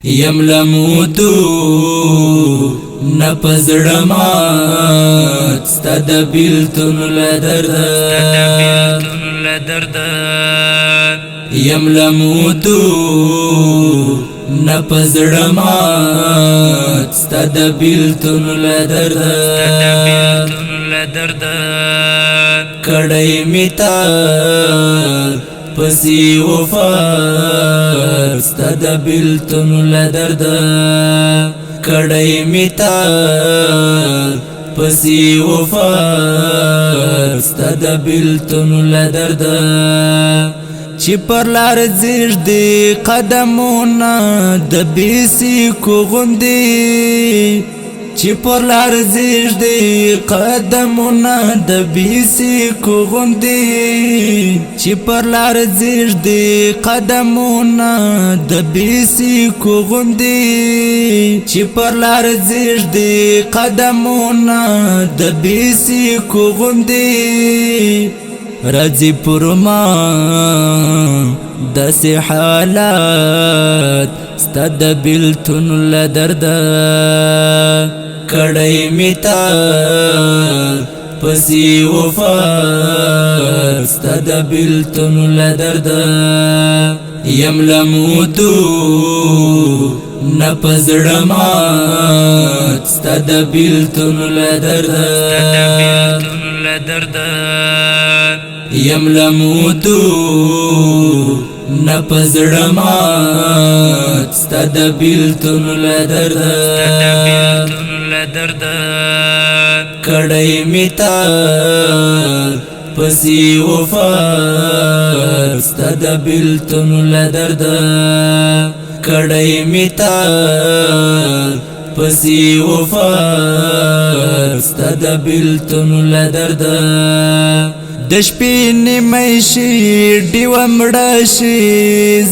یم لموتو نپزړمات ستا د بیلتون لدرد یم لموتو نپزړمات ستا د بیلتون لدرد کړای میتا پسی وفا ستا د بیلتون لدرد کړای میتا پسی وفا ستا د بیلتون لدرد چې پر لار زیر دی قدمونه د بیسی کو غوندي چې پر لار زیر دی قدمونه د بیسی کو غوندي چې پر لار زیر دی قدمونه د بیسی کو غوندي چې پر لار زیر دی قدمونه د بیسی کو غوندي رضی پرما داسې حالات ستا د بیلتون لدرد کړای میتا پسی وفا ستا د بیلتون لدرد یم لموتو نپزړمات ستا د بیلتون لدرد یم لموتو نپزړمات ستا د بیلتون لدرد کړای میتا پسی وفا ستا د بیلتون لدرد کړای میتا پسی وفا ستا د بیلتون لدرد د شپې نیمه شي ډیوه مړه شي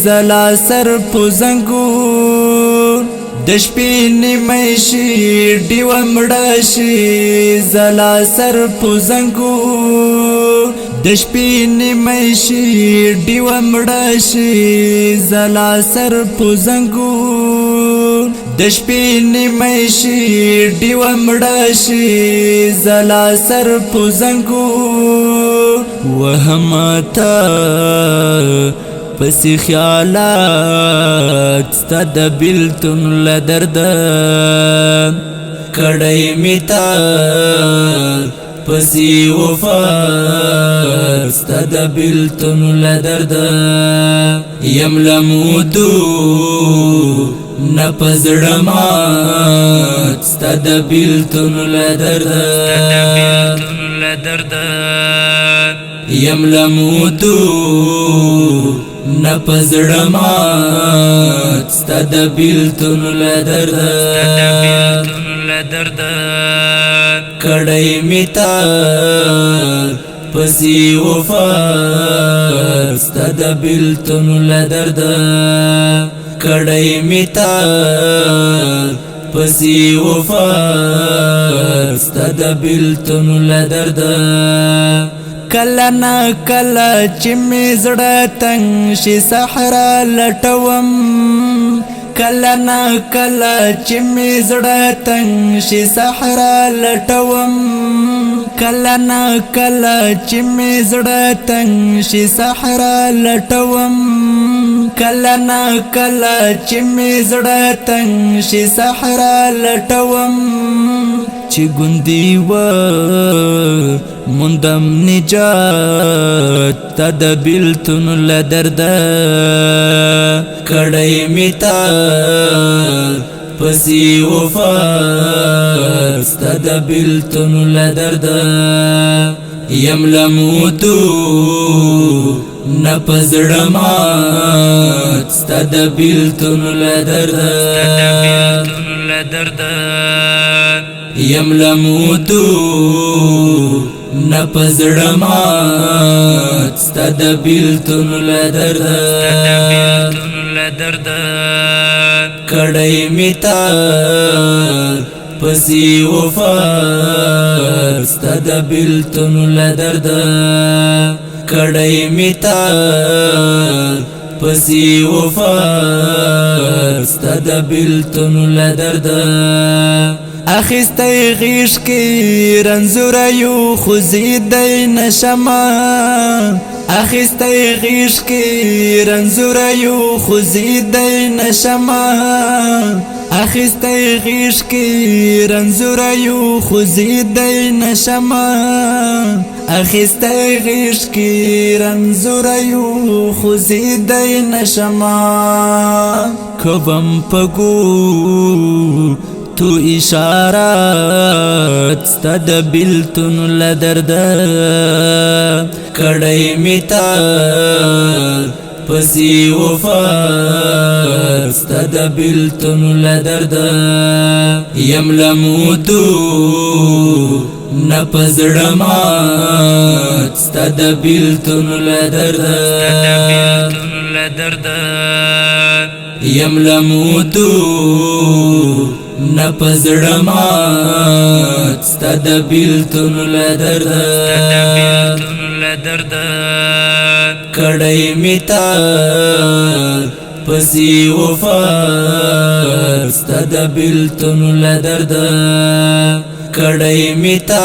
زلا سر په زنګون د شپې نیمه شي ډیوه مړه شي زلا سر په زنګون د شپې نیمه شي ډیوه مړه شي زلا سر په زنګون د شپې نیمه شي ډیوه مړه شي زلا سر په زنګون وهمتا پسی خیالات ستا د بیلتون لدرد کړای میتا پسی وفا ستا د بیلتون لدرد یم لموتو نپزړمات ستا د بیلتون لدرد یم لموتو نپزړمات ستا د بیلتون لدرد کړای میتا پسی وفا ستا د بیلتون لدرد کړای میتا پسی وفا ستا د بیلتون لدرد کله نا کله چې می زړه تنګ شي صحرا لټوم کله نا کله چې می زړه تنګ شي صحرا لټوم کله نا کله چې می زړه تنګ شي صحرا لټوم کله نا کله چې می زړه تنګ شي صحرا لټوم چې ګوندی و مندم نجات تا د بیلتون لدرد کړای میتا پسی وفا ستا د بیلتون لدرد یم لموتو نپزړمات ستا د بیلتون لدرد یم لموتو نپزړمات ستا د بیلتون لدرد کړای میتا پسی وفا ستا د بیلتون لدرد کړای میتا پسی وفا ستد بلتن لدرد اخستی غیش کی رنزور یو خوزیدی نشما اخستی غیش کی رنزور یو خوزیدی نشما اخستی غیش کی رنزور یو خوزیدی نشما اخستی غیش کی رنزور یو خوزیدی نشما کبم پگو تو اشارات ستد بلتن لدرد کڑی میتا پسی وفا ستد بلتن لدرد یم لموتو نپزڑمات ستد بلتن لدرد یم لموتو نپزڑمات ستد بلتن لدرد کڑی میتا پسی وفا ستد بلتن لدرد کڑی میتا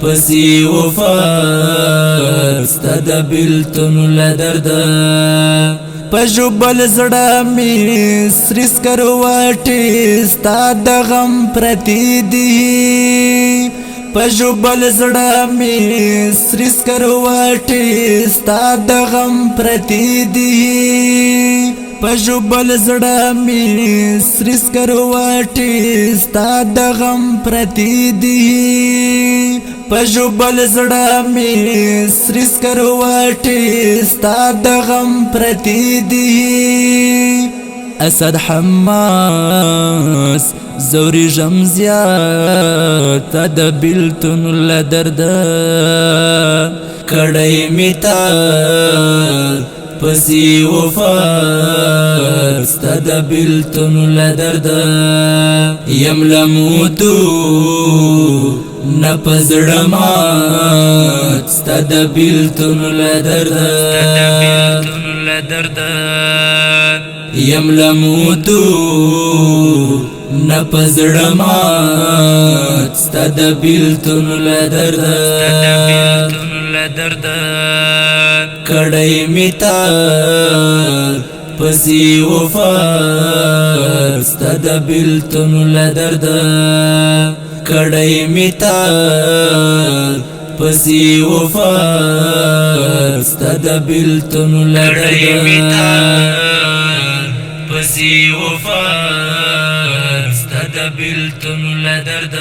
پسی وفا ستد بلتن لدرد پجبل زړه می سریس کرواټي ستاد غم پرتی دی پجبل زړه می سریس کرواټي ستاد غم پرتی دی پجبل زړه می سریس کرواټي ستاد غم پرتی دی پجبل زړه می سریس کرواټي ستاد غم پرتی دی اسد حماس زوري جمزيات تد بلتن لدرد کڑی میتا پسی وفا ستد بلتن لدرد یم لموتو نپزڑمات ستد بلتن لدرد یم لموتو نپزڑمات ستد بلتن لدرد کڑی میتا پسی وفا ستد بلتن لدرد کڑی میتا پسی وفا ستد بلتن پسی وفا ستد بلتن لدرد